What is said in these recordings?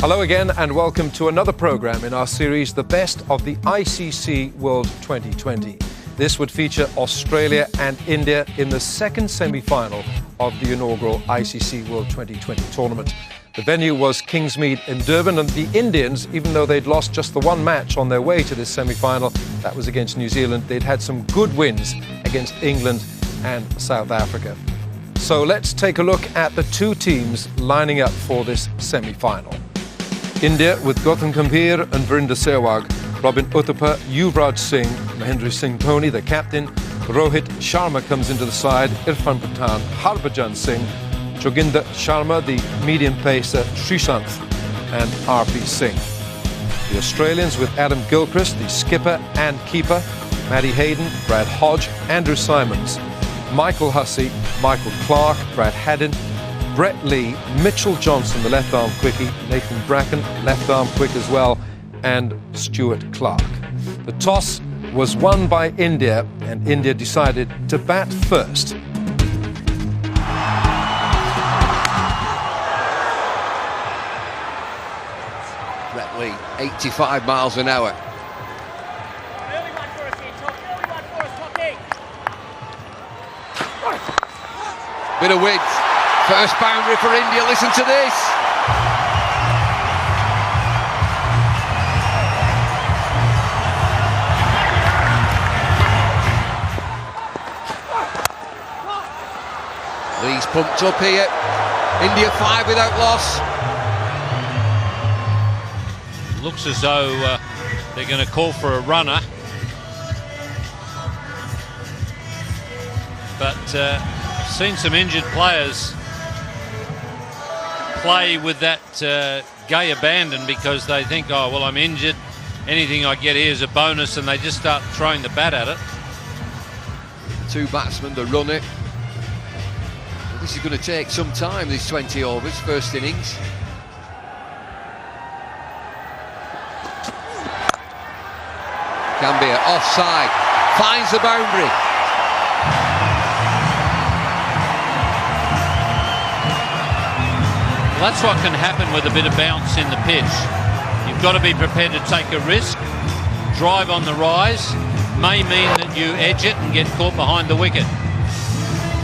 Hello again and welcome to another programme in our series, The Best of the ICC World 2020. This would feature Australia and India in the second semi-final of the inaugural ICC World 2020 tournament. The venue was Kingsmead in Durban, and the Indians, even though they'd lost just the one match on their way to this semi-final, that was against New Zealand, they'd had some good wins against England and South Africa. So let's take a look at the two teams lining up for this semi-final. India with Gautam Gambhir and Virender Sehwag, Robin Uthappa, Yuvraj Singh, Mahendra Singh Dhoni, the captain, Rohit Sharma comes into the side, Irfan Pathan, Harbhajan Singh, Joginder Sharma, the medium pacer, Srishanth and RP Singh. The Australians with Adam Gilchrist, the skipper and keeper, Matty Hayden, Brad Hodge, Andrew Simons, Michael Hussey, Michael Clark, Brad Haddin, Brett Lee, Mitchell Johnson, the left-arm quickie, Nathan Bracken, left-arm quick as well, and Stuart Clark. The toss was won by India, and India decided to bat first. Brett Lee, 85 miles an hour. Bit of width. First boundary for India, listen to this. Lee's pumped up here. India 5 without loss. Looks as though they're going to call for a runner. But I've seen some injured players play with that gay abandon because they think, oh, well, I'm injured. Anything I get here is a bonus, and they just start throwing the bat at it. Two batsmen, the runner. Well, this is going to take some time, these 20 overs, first innings. Gambhir offside, finds the boundary. That's what can happen with a bit of bounce in the pitch. You've got to be prepared to take a risk. Drive on the rise may mean that you edge it and get caught behind the wicket.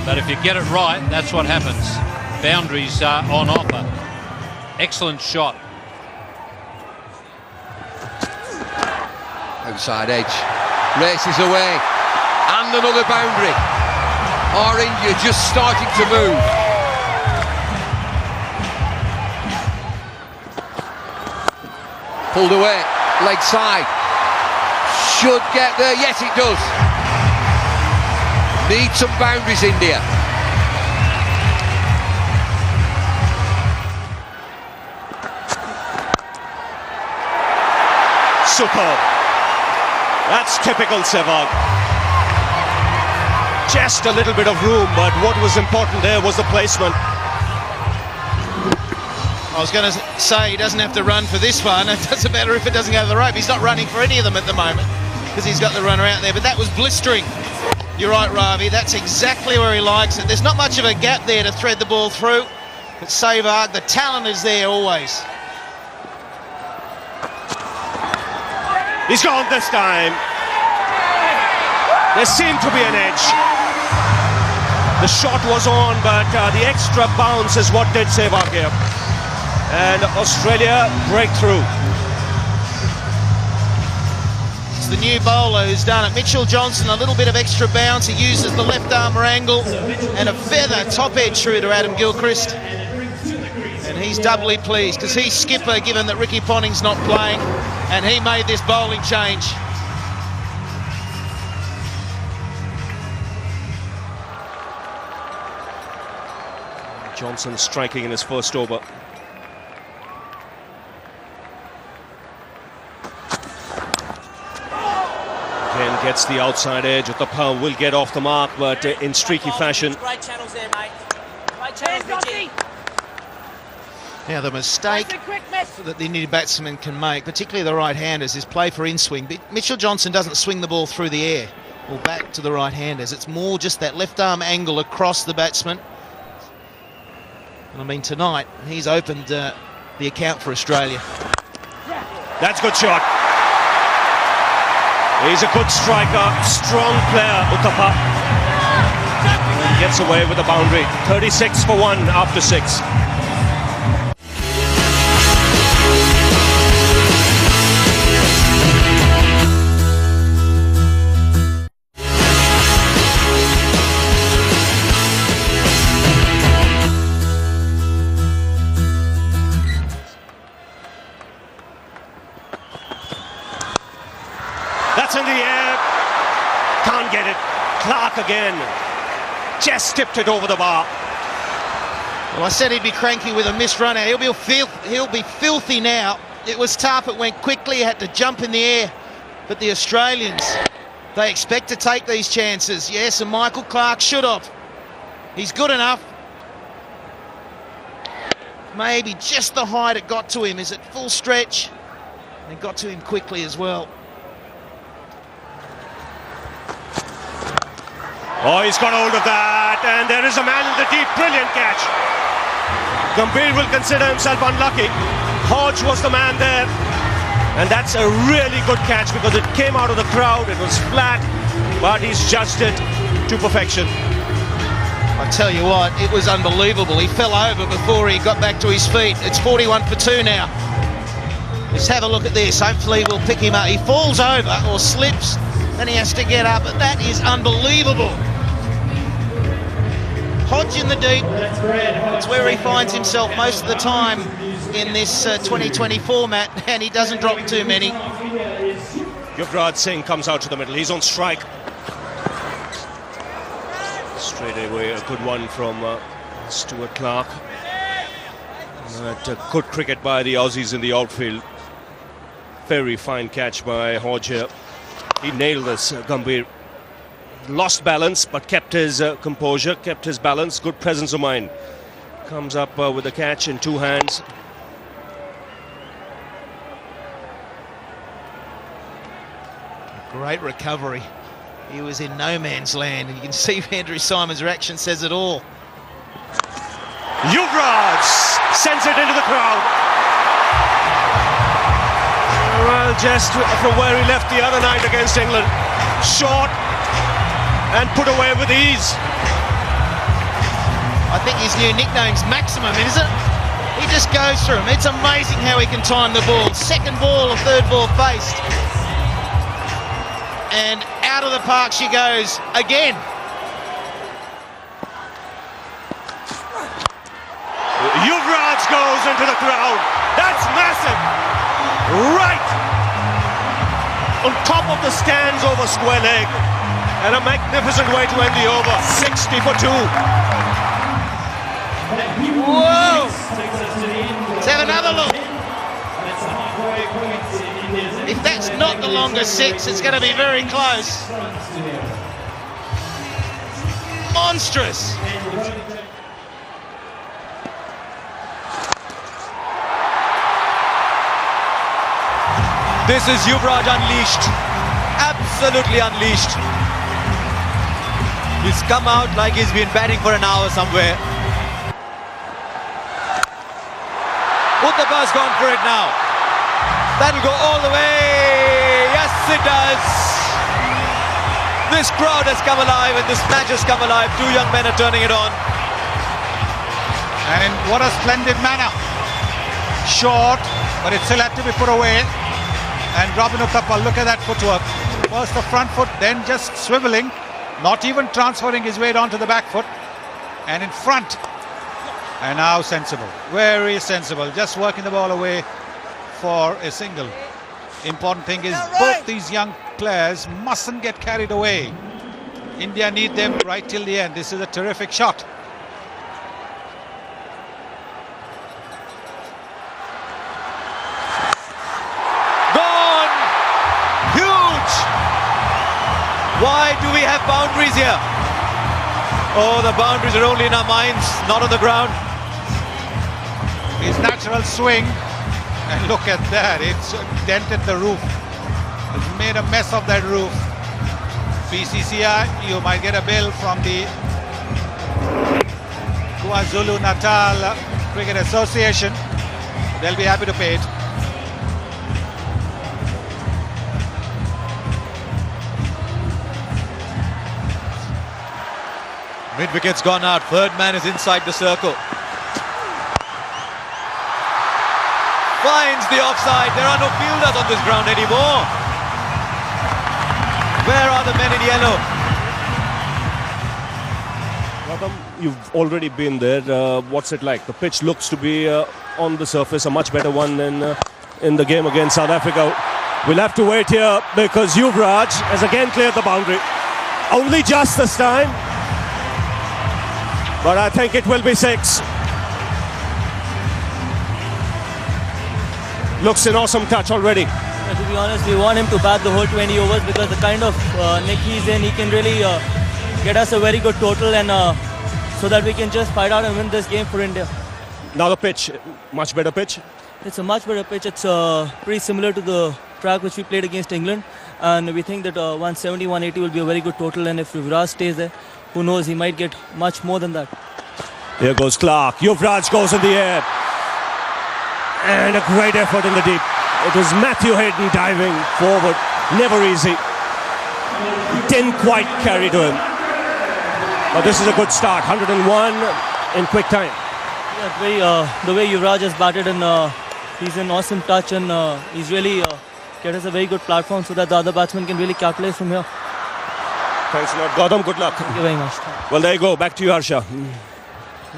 But if you get it right, that's what happens. Boundaries are on offer. Excellent shot. Outside edge, races away, and another boundary. Our India just starting to move. Pulled away, leg side. Should get there, yes it does. Need some boundaries, India. Superb. That's typical Sehwag. Just a little bit of room, but what was important there was the placement. I was going to say he doesn't have to run for this one. It doesn't matter if it doesn't go to the rope. He's not running for any of them at the moment because he's got the runner out there. But that was blistering. You're right, Ravi. That's exactly where he likes it. There's not much of a gap there to thread the ball through. But Sehwag, the talent is there always. He's gone this time. There seemed to be an edge. The shot was on, but the extra bounce is what did Sehwag here. And Australia break through. It's the new bowler who's done it. Mitchell Johnson, a little bit of extra bounce. He uses the left arm wrangle and a feather top edge through to Adam Gilchrist. And he's doubly pleased because he's skipper, given that Ricky Ponting's not playing, and he made this bowling change. Johnson striking in his first over. Again gets the outside edge. Uthappa will get off the mark, but in streaky fashion. Great channels there, mate. Great channels, Richie. Now the mistake that the Indian batsman can make, particularly the right-handers, is play for in-swing. Mitchell Johnson doesn't swing the ball through the air or back to the right-handers. It's more just that left-arm angle across the batsman. And I mean, tonight, he's opened the account for Australia. That's a good shot. He's a good striker, strong player, Uthappa. And gets away with the boundary. 36 for 1 after 6. That's in the air. Can't get it. Clark again. Just tipped it over the bar. Well, I said he'd be cranky with a missed runner. He'll be filthy now. It was tough. It went quickly. He had to jump in the air. But the Australians, they expect to take these chances. Yes, and Michael Clark should have. He's good enough. Maybe just the height it got to him. Is it full stretch? And it got to him quickly as well. Oh, he's got hold of that, and there is a man in the deep. Brilliant catch. Gambhir will consider himself unlucky. Hodge was the man there, and that's a really good catch because it came out of the crowd. It was flat, but he's judged it to perfection. I tell you what, it was unbelievable. He fell over before he got back to his feet. It's 41 for 2 now. Let's have a look at this. Hopefully we'll pick him up. He falls over or slips, then he has to get up. But that is unbelievable. Hodge in the deep. It's where he finds himself most of the time in this 2020 format, and he doesn't drop too many. Yuvraj Singh comes out to the middle. He's on strike. Straight away, a good one from Stuart Clark. Good cricket by the Aussies in the outfield. Very fine catch by Hodge here. He nailed this, Gambhir. Lost balance, but kept his composure, kept his balance, good presence of mind. Comes up with the catch in 2 hands. Great recovery. He was in no man's land, and you can see Andrew Symonds' reaction says it all. Yuvraj sends it into the crowd. Well, just from where he left the other night against England. Short and put away with ease. I think his new nickname's Maximum, isn't it? He just goes through them. It's amazing how he can time the ball. Second ball or third ball faced. And out of the park she goes again. Yuvraj goes into the crowd. That's massive. Right on top of the stands over square leg. And a magnificent way to end the over. 60 for 2. Whoa! Let's have another look. If that's not the longest 6, it's going to be very close. Monstrous. This is Yuvraj unleashed. Absolutely unleashed. He's come out like he's been batting for an hour somewhere. Uthappa's gone for it now. That'll go all the way. Yes, it does. This crowd has come alive and this match has come alive. 2 young men are turning it on. And what a splendid manner. Short, but it still had to be put away. And Robin Uthappa, look at that footwork. First the front foot, then just swiveling. Not even transferring his weight onto the back foot. And in front. And now sensible. Very sensible. Just working the ball away for a single. Important thing is both these young players mustn't get carried away. India need them right till the end. This is a terrific shot. Gone! Huge! Why do we have boundaries here? Oh, the boundaries are only in our minds, not on the ground. His natural swing. And look at that, it's dented the roof. It's made a mess of that roof. BCCI, you might get a bill from the KwaZulu-Natal Cricket Association. they'll be happy to pay it. Mid-wicket's gone out. Third man is inside the circle. Finds the offside. There are no fielders on this ground anymore. Where are the men in yellow? Gautam, you've already been there. What's it like? The pitch looks to be on the surface a much better one than in the game against South Africa. We'll have to wait here because Yuvraj has again cleared the boundary. Only just this time. But I think it will be 6. Looks an awesome touch already. To be honest, we want him to bat the whole 20 overs because the kind of nick he's in, he can really get us a very good total, and so that we can just fight out and win this game for India. Now the pitch, much better pitch. It's a much better pitch. It's pretty similar to the track which we played against England, and we think that 170, 180 will be a very good total, and if Yuvraj stays there, who knows, he might get much more than that. Here goes Clark. Yuvraj goes in the air. And a great effort in the deep. It was Matthew Hayden diving forward. Never easy. Didn't quite carry to him. But this is a good start. 101 in quick time. Yeah, the way Yuvraj has batted, and he's an awesome touch, and he's really get us a very good platform so that the other batsmen can really capitalize from here. Thanks a lot, Gautam. Good luck. Thank you very much. Well, there you go. Back to you, Harsha.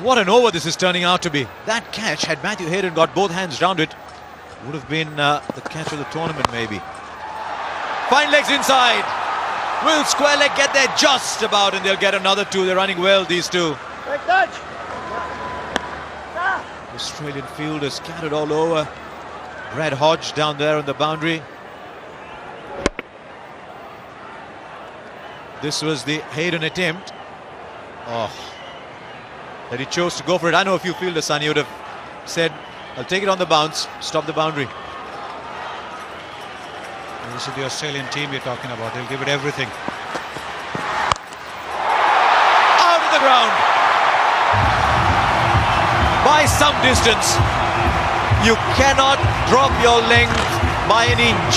What an over this is turning out to be. That catch, had Matthew Hayden got both hands round it, would have been the catch of the tournament maybe. Fine legs inside. Will square leg get there just about, and they'll get another 2. They're running well, these two. Australian fielders scattered all over. Brad Hodge down there on the boundary. This was the Hayden attempt. Oh, that he chose to go for it. I know a few fielders, Sunny, would have said, I'll take it on the bounce, stop the boundary. This is the Australian team you're talking about. They'll give it everything. Out of the ground. By some distance. You cannot drop your length by an inch.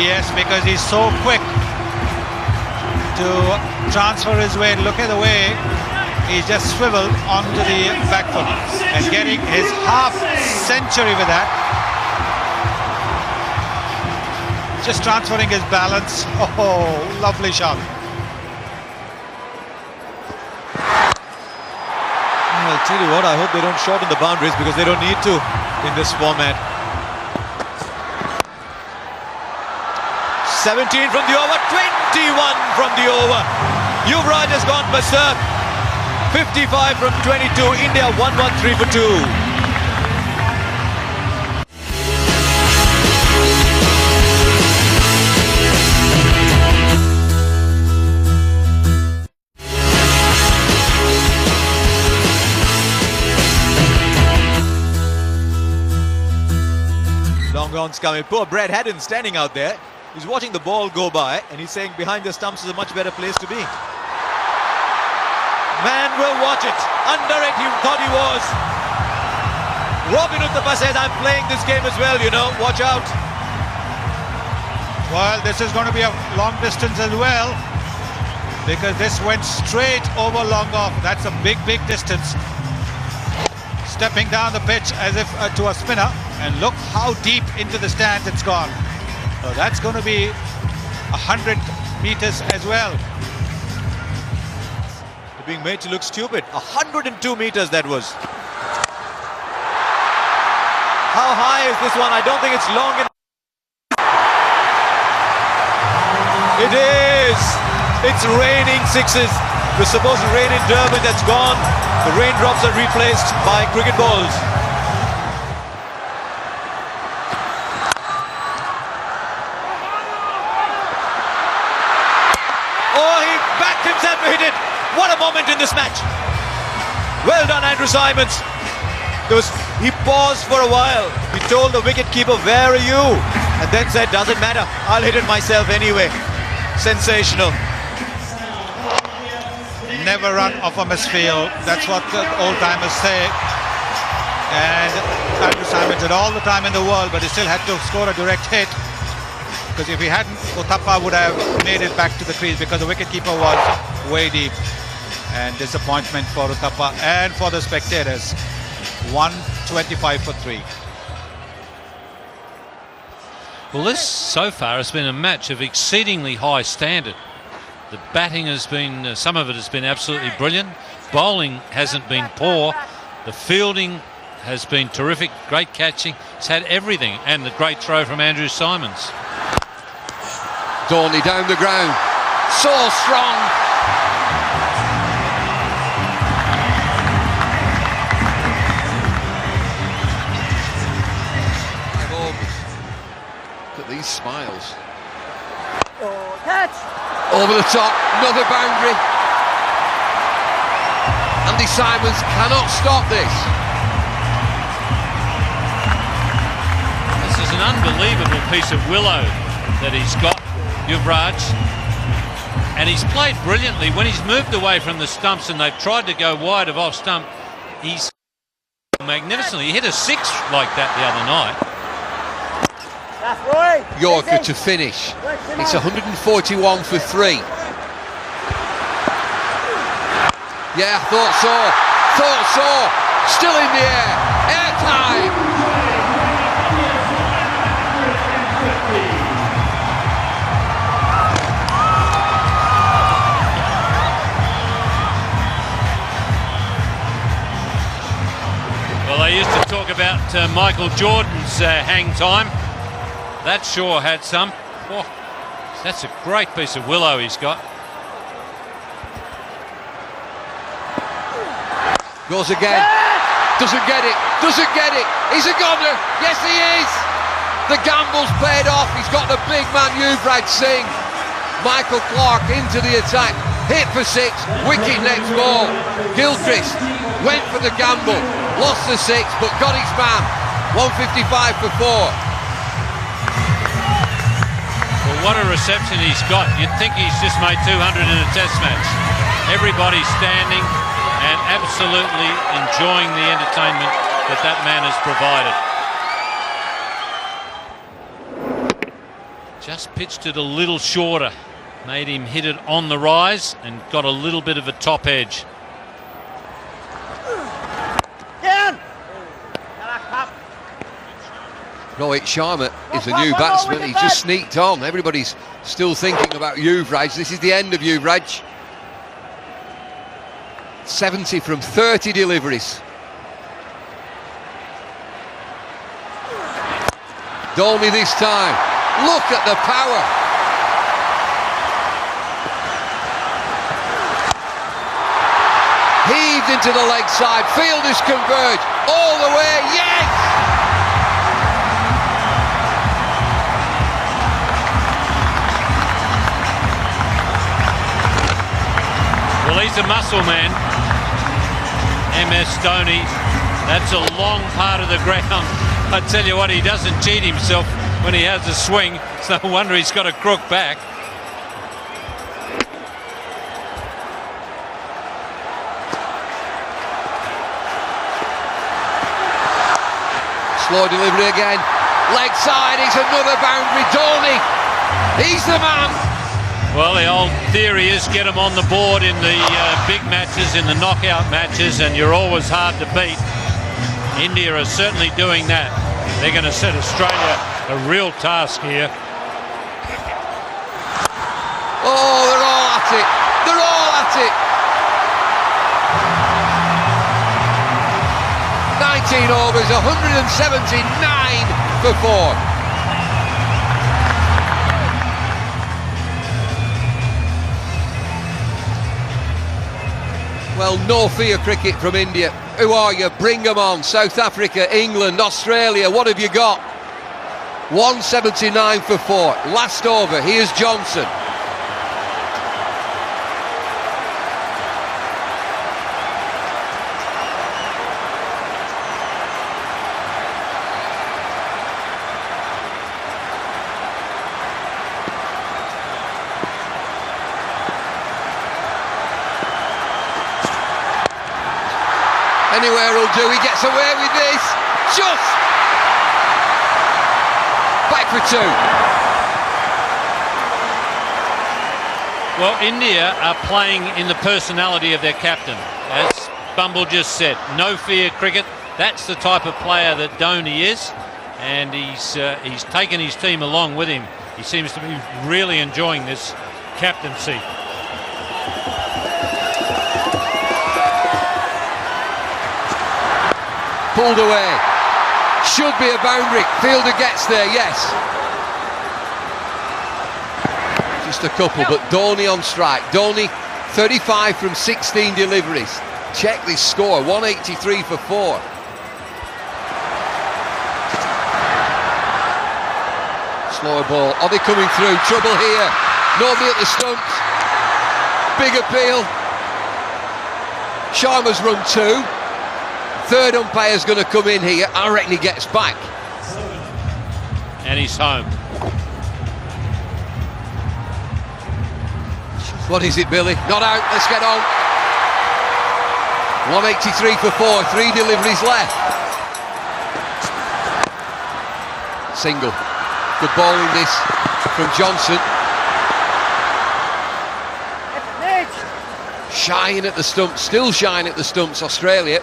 Yes, because he's so quick to transfer his weight. Look at the way he just swiveled onto the back foot and getting his half century with that. Just transferring his balance. Oh, lovely shot. I'll tell you what, I hope they don't shorten the boundaries because they don't need to in this format. 17 from the over, 21 from the over. Yuvraj has gone berserk. 55 from 22. India 113 for 2. Long on's coming. Poor Brad Haddon standing out there. He's watching the ball go by and he's saying behind the stumps is a much better place to be. Man will watch it. Under it, he thought he was. Robin Uthappa says, I'm playing this game as well, you know. Watch out. Well, this is going to be a long distance as well, because this went straight over long off. That's a big, big distance. Stepping down the pitch as if to a spinner, and look how deep into the stands it's gone. So that's going to be 100 meters as well. They're being made to look stupid. 102 meters that was. How high is this one? I don't think it's long enough. It is. It's raining sixes. It was supposed to rain in Durban. That's gone. The raindrops are replaced by cricket balls. Oh, he backed himself to hit it. What a moment in this match. Well done, Andrew Simons. He paused for a while. He told the wicketkeeper, where are you? And then said, doesn't matter. I'll hit it myself anyway. Sensational. Never run off a misfield. That's what the old-timers say. And Andrew Simons had all the time in the world, but he still had to score a direct hit. Because if he hadn't, Uthappa would have made it back to the crease because the wicketkeeper was way deep. And disappointment for Uthappa and for the spectators. 125 for 3. Well, this so far has been a match of exceedingly high standard. The batting has been, some of it has been absolutely brilliant. Bowling hasn't been poor. The fielding has been terrific. Great catching. It's had everything. And the great throw from Andrew Simons. Dorney down the ground. So strong. These smiles. Catch! Over the top, another boundary. Andy Simons cannot stop this. This is an unbelievable piece of willow that he's got, Yuvraj. And he's played brilliantly. When he's moved away from the stumps and they've tried to go wide of off stump, he's magnificently. He hit a 6 like that the other night. Yorker to finish. It's 141 for 3. Yeah, thought so. Still in the air. Airtime. Well, they used to talk about Michael Jordan's hang time. That sure had some. Oh, that's a great piece of willow he's got. Goes again. Doesn't get it. He's a goner. Yes, he is. The gamble's paid off. He's got the big man Yuvraj Singh. Michael Clarke into the attack. Hit for 6. Wicket next ball. Gilchrist went for the gamble. Lost the 6, but got his man. 155 for 4. What a reception he's got. You'd think he's just made 200 in a test match. Everybody's standing and absolutely enjoying the entertainment that that man has provided. Just pitched it a little shorter. Made him hit it on the rise and got a little bit of a top edge. Rohit Sharma is a new batsman. He just sneaked on. Everybody's still thinking about Yuvraj. This is the end of Yuvraj. 70 from 30 deliveries. Dolmy this time. Look at the power. Heaved into the leg side. Fielders converge all the way. Yes! Well, he's a muscle man, MS Dhoni. That's a long part of the ground. I tell you what, he doesn't cheat himself when he has a swing. It's no wonder he's got a crook back. Slow delivery again. Leg side, it's another boundary. Dhoni, he's the man. Well, the old theory is get them on the board in the big matches, in the knockout matches, and you're always hard to beat. India are certainly doing that. They're going to set Australia a real task here. Oh, they're all at it. They're all at it. 19 overs, 179 for 4. Well, no fear cricket from India. Who are you? Bring them on. South Africa, England, Australia, what have you got? 179 for 4. Last over, here's Johnson. Anywhere will do. He gets away with this. Just back for two. Well, India are playing in the personality of their captain. As Bumble just said, no fear cricket. That's the type of player that Dhoni is, and he's taken his team along with him. He seems to be really enjoying this captaincy. Pulled away. Should be a boundary. Fielder gets there, yes. Just a couple, but Dhoni on strike. Dhoni, 35 from 16 deliveries. Check this score, 183 for 4. Slower ball. Are they coming through? Trouble here. Nobody at the stumps. Big appeal. Sharma's run 2. Third umpire's going to come in here. I reckon he gets back. And he's home. What is it, Billy? Not out. Let's get on. 183 for 4. 3 deliveries left. Single. Good ball in this from Johnson. Shying at the stumps. Still shying at the stumps, Australia.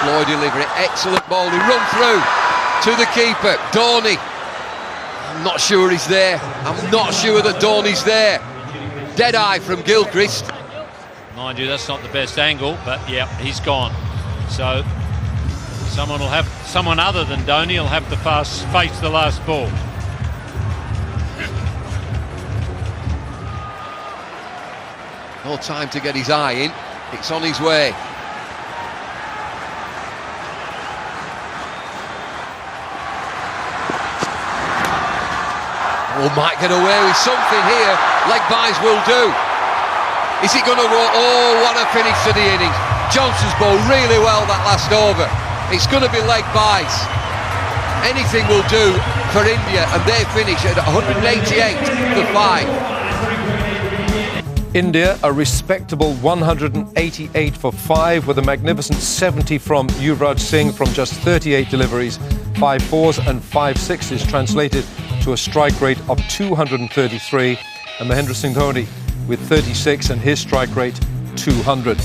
Slow delivery, excellent ball, he run through to the keeper, Dhoni. I'm not sure he's there, I'm not sure that Dhoni's there. Dead eye from Gilchrist. Mind you, that's not the best angle, but yeah, he's gone. So someone other than Dhoni will have to face the last ball. No time to get his eye in, it's on his way. Oh, might get away with something here. Leg buys will do. Is it going to roll? Oh, what a finish to the innings. Johnson's bowled really well that last over. It's going to be leg buys. Anything will do for India, and they finish at 188 for 5. India, a respectable 188 for 5 with a magnificent 70 from Yuvraj Singh from just 38 deliveries, 5 fours and 5 sixes, translated to a strike rate of 233, and Mahendra Singh Dhoni with 36 and his strike rate 200.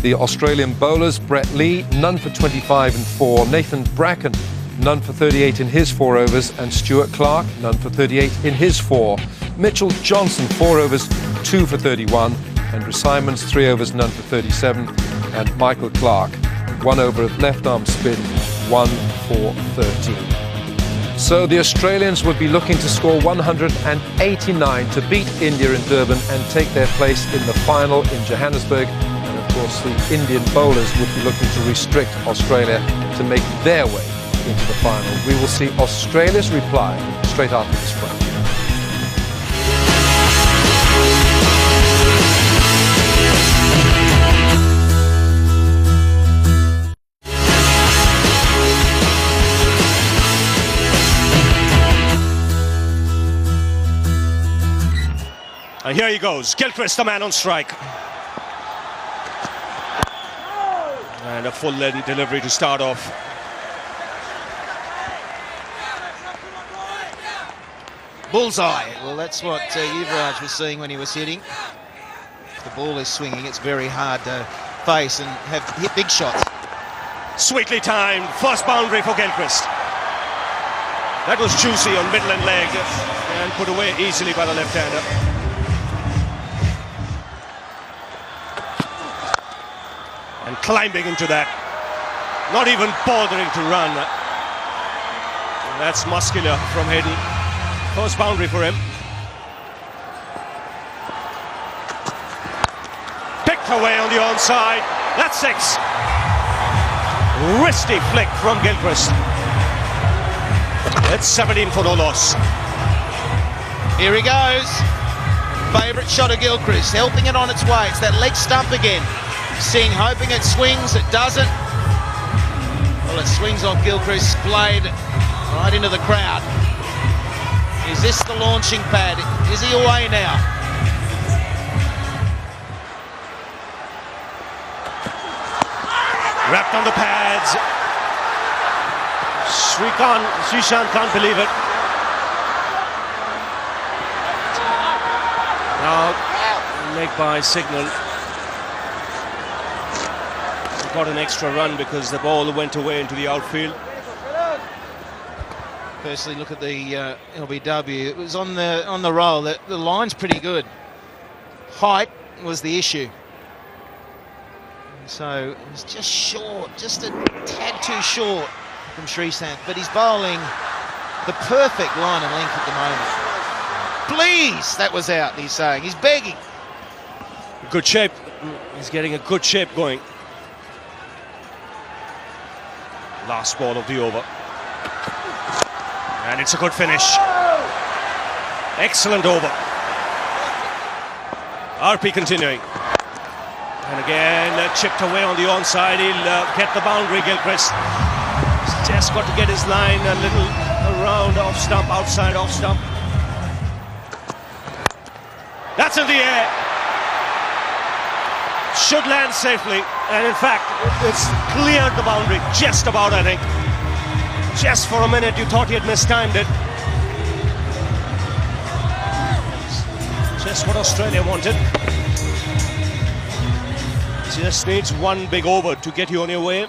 The Australian bowlers, Brett Lee, none for 25 and 4, Nathan Bracken, none for 38 in his 4 overs, and Stuart Clark, none for 38 in his 4. Mitchell Johnson, 4 overs, 2 for 31, Andrew Simons, 3 overs, none for 37, and Michael Clark, 1 over of left-arm spin, 1 for 13. So the Australians would be looking to score 189 to beat India in Durban and take their place in the final in Johannesburg. And of course the Indian bowlers would be looking to restrict Australia to make their way into the final. We will see Australia's reply straight after this break. Here he goes, Gilchrist, the man on strike. And a full-length delivery to start off. Bullseye. Well, that's what Yuvraj was seeing when he was hitting. If the ball is swinging, it's very hard to face and hit big shots. Sweetly timed, first boundary for Gilchrist. That was juicy on middle and leg and put away easily by the left-hander. And climbing into that, not even bothering to run. That's muscular from Hayden. First boundary for him. Picked away on the onside. That's 6. Wristy flick from Gilchrist. It's 17 for no loss. Here he goes. Favourite shot of Gilchrist, helping it on its way. It's that leg stump again. Singh hoping it swings, it doesn't. Well, it swings off Gilchrist's blade right into the crowd. Is this the launching pad? Is he away now? Wrapped on the pads. Srishant can't believe it. Now, leg by signal. He got an extra run because the ball went away into the outfield. Firstly, look at the LBW. It was on the roll. The line's pretty good. Height was the issue. So it was just short, just a tad too short from Srishant. But he's bowling the perfect line and length at the moment. Please, that was out, he's saying. He's begging. Good shape. He's getting a good shape going. Last ball of the over. And it's a good finish. Excellent over. RP continuing. And again, chipped away on the onside. He'll get the boundary, Gilchrist. He's just got to get his line a little around off stump, outside off stump. That's in the air. Should land safely. And in fact, it's cleared the boundary. Just about, I think. Just for a minute, you thought he had mistimed it. Just what Australia wanted. Just needs one big over to get you on your way.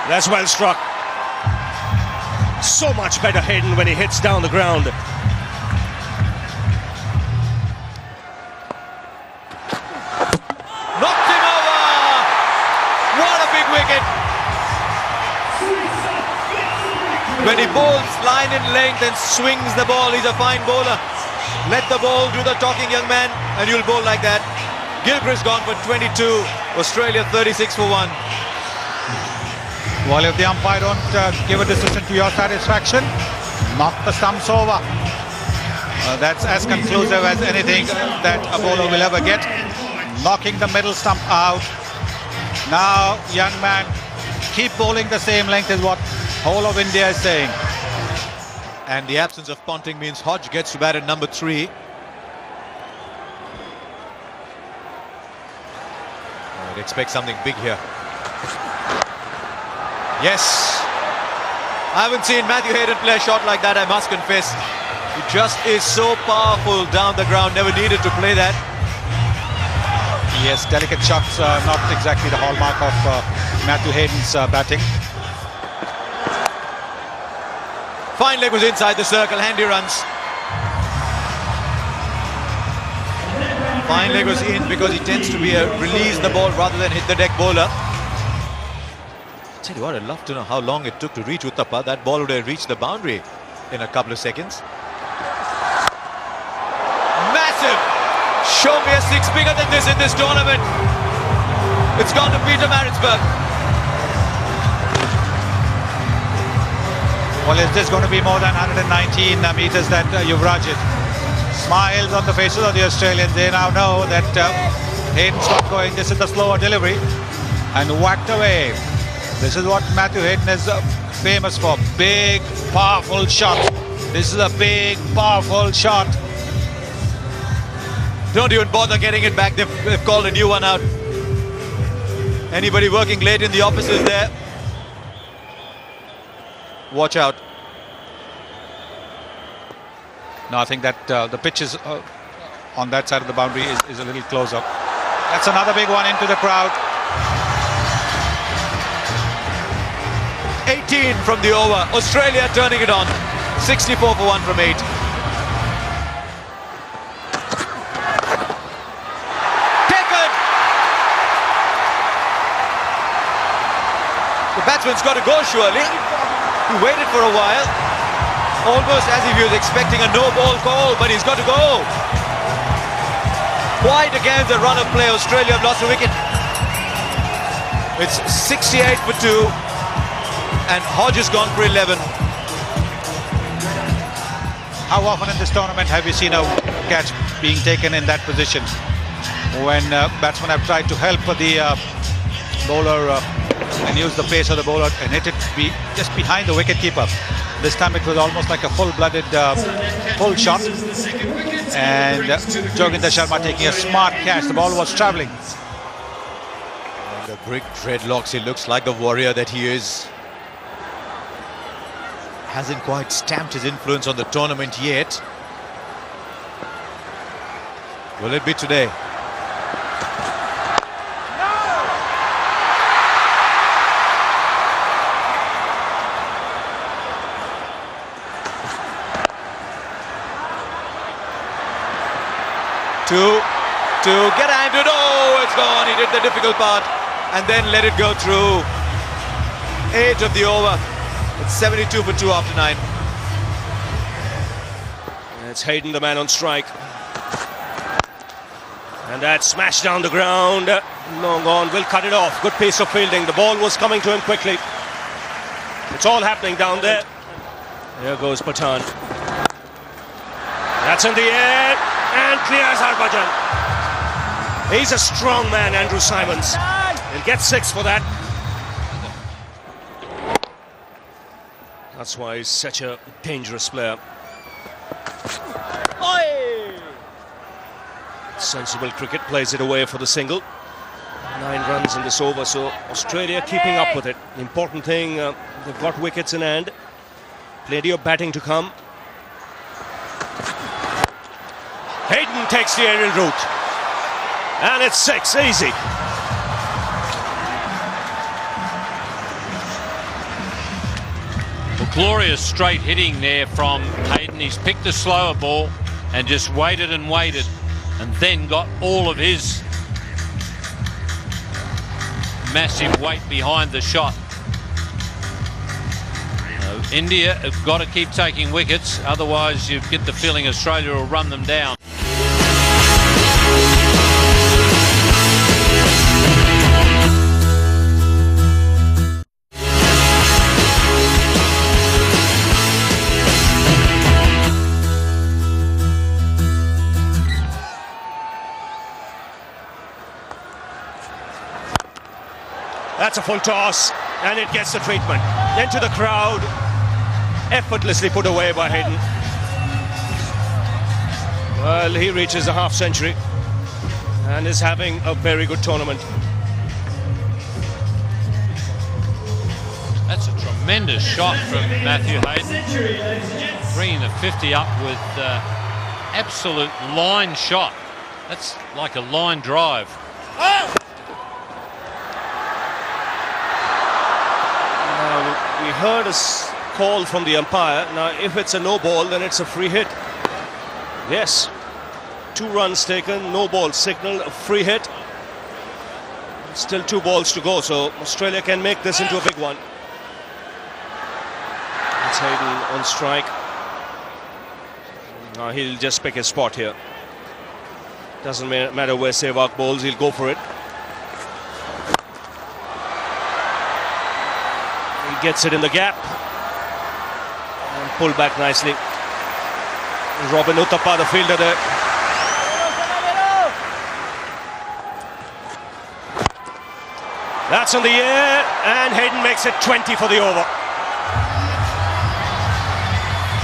That's well struck. So much better Hayden when he hits down the ground. Knocked him over! What a big wicket! When he bowls line and length and swings the ball, he's a fine bowler. Let the ball do the talking, young man, and you'll bowl like that. Gilchrist gone for 22, Australia 36 for 1. Well, if the umpire don't give a decision to your satisfaction, knock the stumps over. That's as conclusive as anything that a bowler will ever get. Knocking the middle stump out. Now, young man, keep bowling the same length is what whole of India is saying. And the absence of Ponting means Hodge gets to bat at number 3. I'd expect something big here. Yes. I haven't seen Matthew Hayden play a shot like that, I must confess. He just is so powerful down the ground, never needed to play that. Yes, delicate shots, not exactly the hallmark of Matthew Hayden's batting. Fine leg was inside the circle, handy runs. Fine leg was in because he tends to be a release the ball rather than hit the deck bowler. Tell you what, I'd love to know how long it took to reach Uthappa. That ball would have reached the boundary in a couple of seconds. Massive! Show me a 6 bigger than this in this tournament. It's gone to Peter Maritzburg. Well, is this going to be more than 119 meters that Yuvraj hit? Smiles on the faces of the Australians. They now know that Hayden's not going. This is the slower delivery. And whacked away. This is what Matthew Hayden is famous for. Big, powerful shot. This is a big, powerful shot. Don't even bother getting it back. They've called a new one out. Anybody working late in the offices there? Watch out. No, I think that the pitch is on that side of the boundary is a little closer. That's another big one into the crowd. 18 from the over. Australia turning it on. 64 for 1 from 8. Taken! The batsman's got to go surely. He waited for a while. Almost as if he was expecting a no-ball call, but he's got to go. Quite against the run of play. Australia have lost a wicket. It's 68 for 2. And Hodge has gone for 11. How often in this tournament have you seen a catch being taken in that position? When batsmen have tried to help the bowler and use the pace of the bowler and hit it just behind the wicketkeeper. This time it was almost like a full-blooded pull shot. And Joginder Sharma taking a smart catch. The ball was travelling. The big dreadlocks, he looks like the warrior that he is. Hasn't quite stamped his influence on the tournament yet. Will it be today? To get handed. Oh, it's gone. He did the difficult part and then let it go through. 8 of the over. It's 72 for 2 after 9. It's Hayden, the man on strike. And that smash down the ground. Long on, will cut it off. Good piece of fielding. The ball was coming to him quickly. It's all happening down there. There goes Pathan. That's in the air and clears Harbhajan. He's a strong man, Andrew Simons. He'll get 6 for that. That's why he's such a dangerous player. Sensible cricket, plays it away for the single. 9 runs in this over, so Australia keeping up with it. The important thing, they've got wickets in hand. Plenty of batting to come. Hayden takes the aerial route. And it's 6, easy. Well, glorious straight hitting there from Hayden. He's picked a slower ball and just waited and waited, and then got all of his massive weight behind the shot. India have got to keep taking wickets, otherwise you get the feeling Australia will run them down. That's a full toss, and it gets the treatment. Into the crowd, effortlessly put away by Hayden. Well, he reaches a half century and is having a very good tournament. That's a tremendous shot from Matthew Hayden. Bringing the 50 up with absolute line shot. That's like a line drive. We heard a call from the umpire. Now, if it's a no ball, then it's a free hit. Yes. 2 runs taken, no ball signal, a free hit. Still 2 balls to go, so Australia can make this into a big one. It's Hayden on strike. Now he'll just pick his spot here. Doesn't matter where Sehwag bowls, he'll go for it. He gets it in the gap and pull back nicely. Robin Uthappa, the fielder there. That's in the air, and Hayden makes it 20 for the over.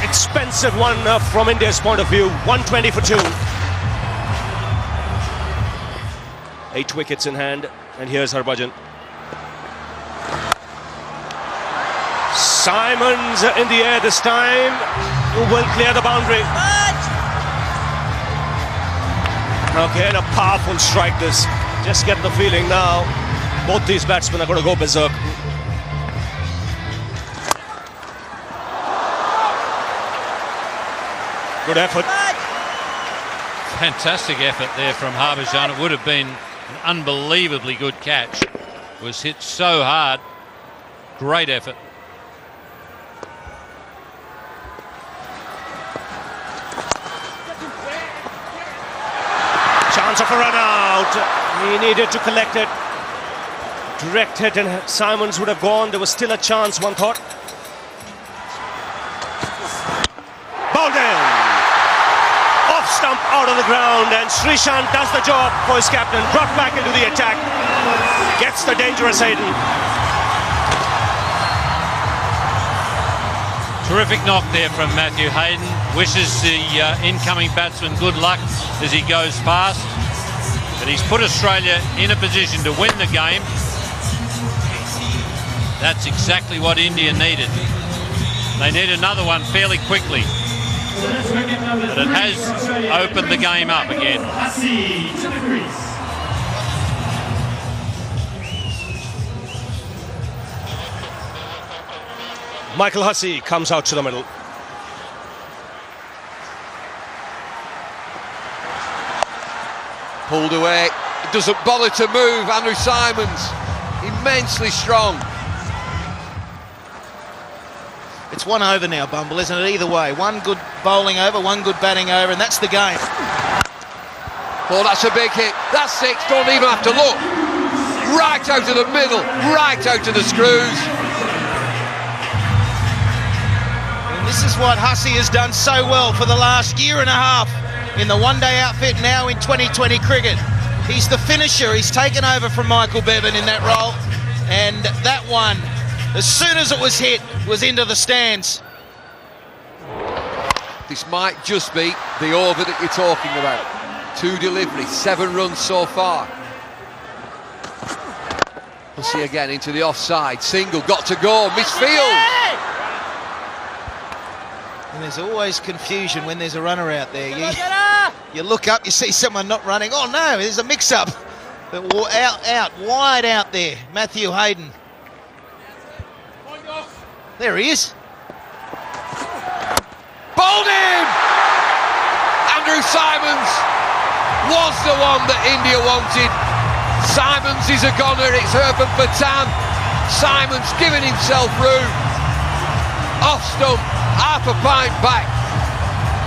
Expensive one from India's point of view. 120 for 2. 8 wickets in hand, and here's Harbhajan. Simons in the air this time, who will clear the boundary. Again, a powerful strike this. Just get the feeling now, both these batsmen are going to go berserk. Good effort. Fantastic effort there from Harbhajan. It would have been an unbelievably good catch. It was hit so hard. Great effort. Chance of a run out. He needed to collect it. Direct hit and Simons would have gone. There was still a chance, one thought. Bowled in. Off stump out of the ground, and Srishant does the job for his captain. Brought back into the attack. Gets the dangerous Hayden. Terrific knock there from Matthew Hayden. Wishes the incoming batsman good luck as he goes past. But he's put Australia in a position to win the game. That's exactly what India needed. They need another one fairly quickly. But it has opened the game up again. Michael Hussey comes out to the middle. Pulled away. It doesn't bother to move. Andrew Simons, immensely strong. It's 1 over now, Bumble, isn't it? Either way, one good bowling over, one good batting over, and that's the game. Oh, that's a big hit. That's 6. Don't even have to look. Right out of the middle, right out of the screws. And this is what Hussey has done so well for the last year and a half in the one-day outfit, now in 2020 cricket. He's the finisher. He's taken over from Michael Bevan in that role, and that one, as soon as it was hit, was into the stands. This might just be the over that you're talking about. 2 deliveries, 7 runs so far. We'll see again into the offside. Single, got to go, misfield. And there's always confusion when there's a runner out there. You look up, you see someone not running. Oh no, there's a mix-up. But wide out there, Matthew Hayden. There he is. Bowled him! Andrew Simons was the one that India wanted. Simons is a goner, it's Urban Patan. Simons giving himself room. Off stump, half a pint back.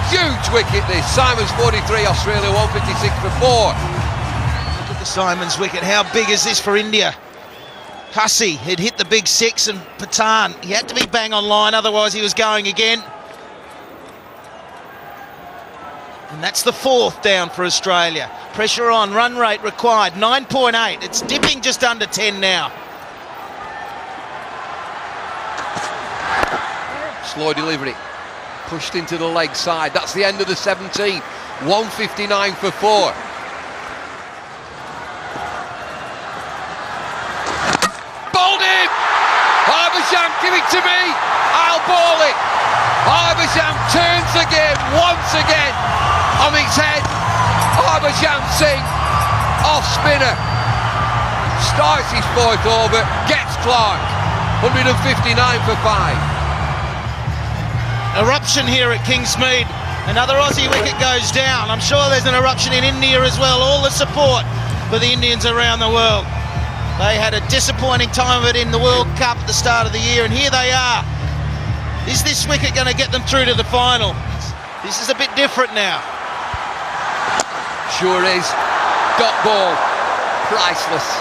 Huge wicket this. Simons 43, Australia 156 for 4. Look at the Simons wicket. How big is this for India? Hussey had hit the big 6 and Patan, he had to be bang on line, otherwise he was going again. And that's the 4th down for Australia. Pressure on, run rate required, 9.8. It's dipping just under 10 now. Slow delivery, pushed into the leg side. That's the end of the 17th. 159 for 4. Give it to me, I'll ball it. Harbhajan turns the game once again on its head. Harbhajan Singh, off spinner, starts his 4th over, gets Clark, 159 for 5. Eruption here at Kingsmead. Another Aussie wicket goes down. I'm sure there's an eruption in India as well. All the support for the Indians around the world. They had a disappointing time of it in the World Cup at the start of the year, and here they are. Is this wicket going to get them through to the final? This is a bit different now. Sure is. Dot ball. Priceless.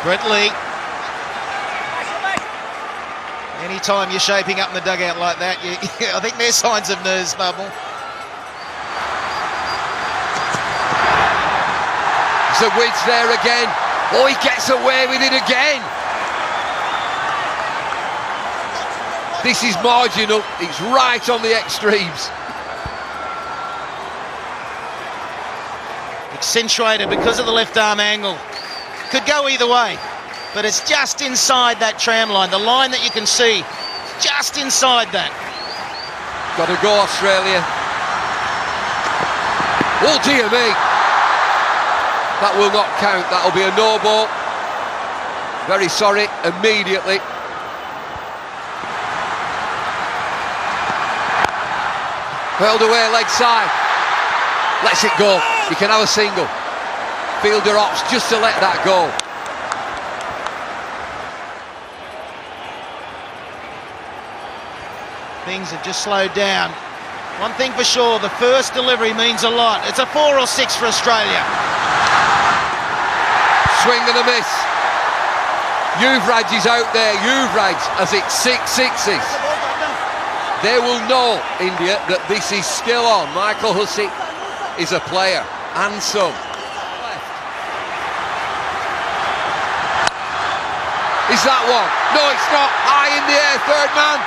Brett Lee. Anytime you're shaping up in the dugout like that, I think there's signs of nerves, Bubble. The width there again. Oh, he gets away with it again. This is marginal. It's right on the extremes. Accentuated because of the left arm angle. Could go either way, but it's just inside that tram line. The line that you can see, just inside that. Got to go, Australia. Oh, dear me. That will not count. That'll be a no ball. Very sorry, immediately. Hurled away, leg side. Lets it go. He can have a single. Fielder opts just to let that go. Things have just slowed down. One thing for sure, the first delivery means a lot. It's a 4 or 6 for Australia. Swing and a miss. Yuvraj is out there. Yuvraj has it 6 sixes. They will know, India, that this is still on. Michael Hussey is a player, and some. Is that one? No, it's not. High in the air, third man.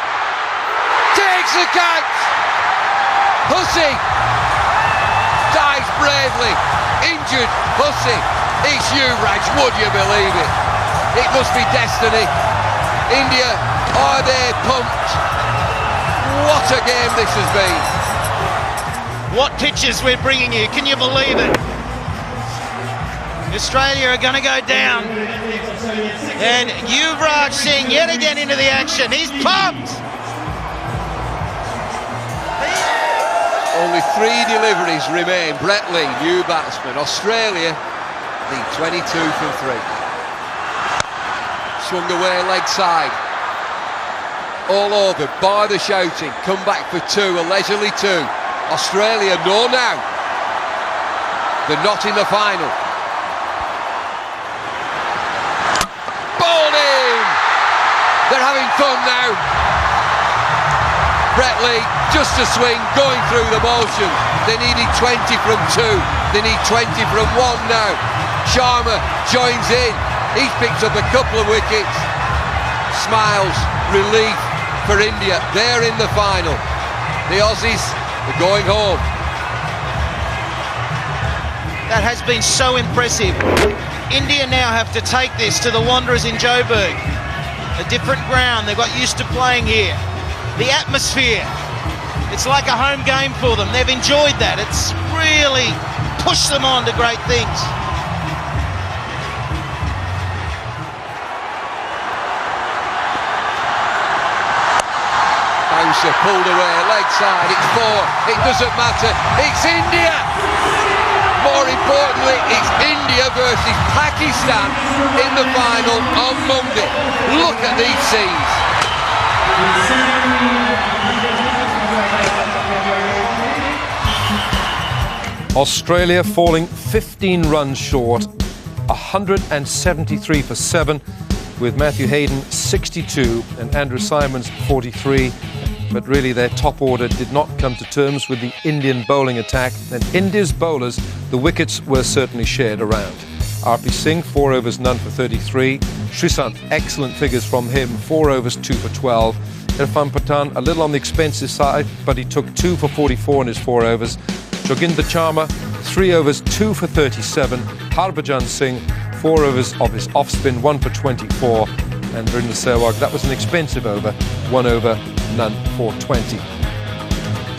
Takes the count. Hussey dies bravely. Injured Hussey. It's Yuvraj, would you believe it? It must be destiny. India, are they pumped? What a game this has been. What pictures we're bringing you, can you believe it? Australia are going to go down. And Yuvraj Singh yet again into the action. He's pumped! Only 3 deliveries remain. Brett Lee, new batsman. Australia lead 22 from 3. Swung away leg side. All over, bar the shouting. Come back for 2, a leisurely 2. Australia know now. They're not in the final. They're having fun now. Brett Lee, just a swing, going through the motion. They needed 20 from 2. They need 20 from 1 now. Sharma joins in. He's picked up a couple of wickets. Smiles, relief for India. They're in the final. The Aussies are going home. That has been so impressive. India now have to take this to the Wanderers in Joburg. A different ground, they've got used to playing here. The atmosphere, it's like a home game for them. They've enjoyed that. It's really pushed them on to great things. Bouncer pulled away, leg side, it's 4, it doesn't matter, it's India! More importantly, it's India versus Pakistan in the final on Monday. Look at these scenes. Australia falling 15 runs short, 173 for 7, with Matthew Hayden 62 and Andrew Simons 43. But really their top order did not come to terms with the Indian bowling attack, and India's bowlers, the wickets were certainly shared around. RP Singh, 4 overs, none for 33. Srisant, excellent figures from him, 4 overs, 2 for 12. Irfan Pathan, a little on the expensive side, but he took 2 for 44 in his 4 overs. Joginder Sharma, 3 overs, 2 for 37. Harbhajan Singh, 4 overs of his off-spin, 1 for 24. And Virender Sehwag, that was an expensive over, 1 over, none for 20.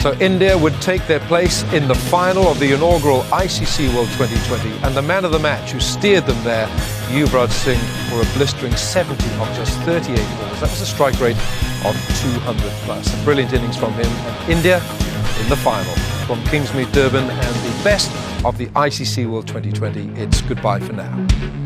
So India would take their place in the final of the inaugural ICC World 2020, and the man of the match who steered them there, Yuvraj Singh, for a blistering 70 of just 38 balls. That was a strike rate of 200 plus. A brilliant innings from him, and India in the final. From Kingsmead, Durban, and the best of the ICC World 2020, it's goodbye for now.